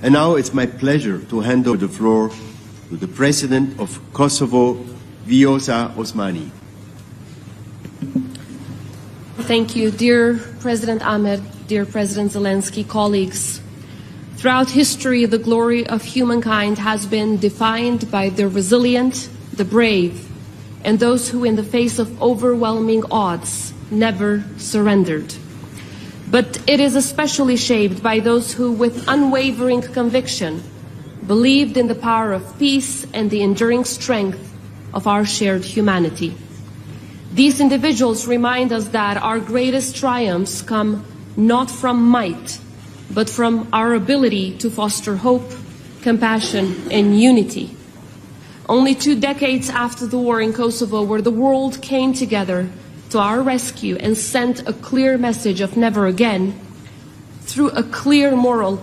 And now it's my pleasure to hand over the floor to the President of Kosovo, Vjosa Osmani. Thank you, dear President Ahmed, dear President Zelensky, colleagues. Throughout history, the glory of humankind has been defined by the resilient, the brave, and those who, in the face of overwhelming odds, never surrendered. But it is especially shaped by those who, with unwavering conviction, believed in the power of peace and the enduring strength of our shared humanity. These individuals remind us that our greatest triumphs come not from might, but from our ability to foster hope, compassion, and unity. Only 2 decades after the war in Kosovo, where the world came together to our rescue and sent a clear message of never again, through a clear moral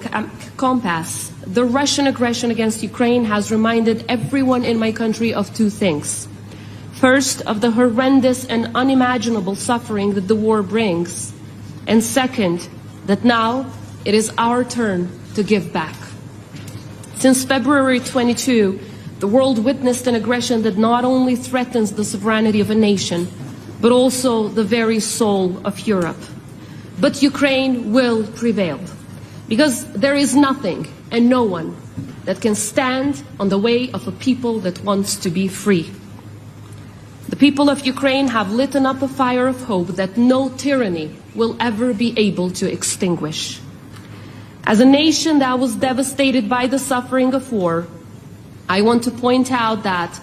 compass, the Russian aggression against Ukraine has reminded everyone in my country of 2 things. First, of the horrendous and unimaginable suffering that the war brings. And second, that now it is our turn to give back. Since February 22, the world witnessed an aggression that not only threatens the sovereignty of a nation, but also the very soul of Europe. But Ukraine will prevail, because there is nothing and no one that can stand on the way of a people that wants to be free. The people of Ukraine have lit up a fire of hope that no tyranny will ever be able to extinguish. As a nation that was devastated by the suffering of war, I want to point out that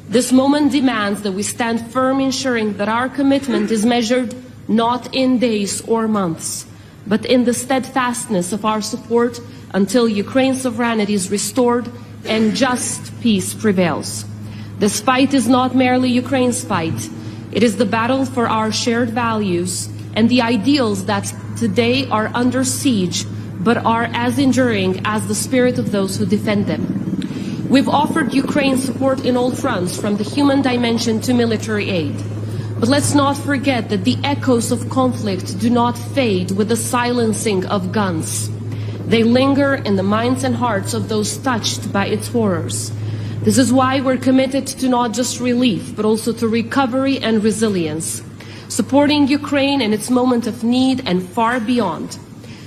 this moment demands that we stand firm, ensuring that our commitment is measured not in days or months, but in the steadfastness of our support until Ukraine's sovereignty is restored and just peace prevails. This fight is not merely Ukraine's fight. It is the battle for our shared values and the ideals that today are under siege, but are as enduring as the spirit of those who defend them. We've offered Ukraine support in all fronts, from the human dimension to military aid. But let's not forget that the echoes of conflict do not fade with the silencing of guns. They linger in the minds and hearts of those touched by its horrors. This is why we're committed to not just relief, but also to recovery and resilience, supporting Ukraine in its moment of need and far beyond.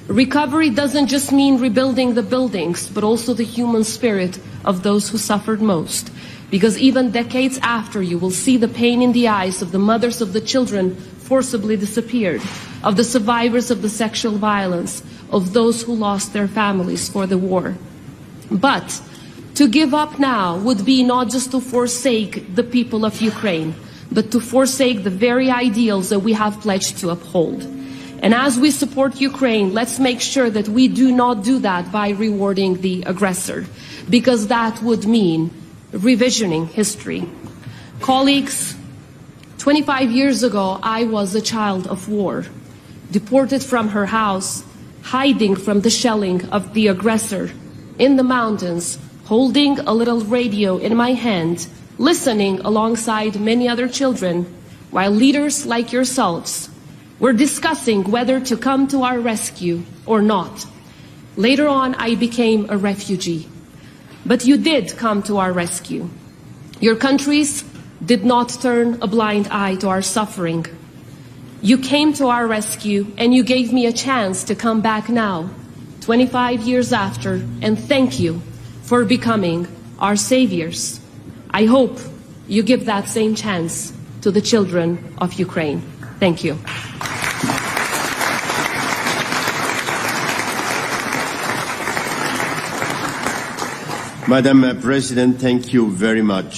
Recovery doesn't just mean rebuilding the buildings, but also the human spirit of those who suffered most. Because even decades after, you will see the pain in the eyes of the mothers of the children forcibly disappeared, of the survivors of the sexual violence, of those who lost their families for the war. But to give up now would be not just to forsake the people of Ukraine, but to forsake the very ideals that we have pledged to uphold. And as we support Ukraine, let's make sure that we do not do that by rewarding the aggressor, because that would mean revisioning history. Colleagues, 25 years ago, I was a child of war, deported from her house, hiding from the shelling of the aggressor in the mountains, holding a little radio in my hand, listening alongside many other children, while leaders like yourselves were discussing whether to come to our rescue or not. Later on, I became a refugee. But you did come to our rescue. Your countries did not turn a blind eye to our suffering. You came to our rescue, and you gave me a chance to come back now, 25 years after, and thank you for becoming our saviors. I hope you give that same chance to the children of Ukraine. Thank you. Madam President, thank you very much.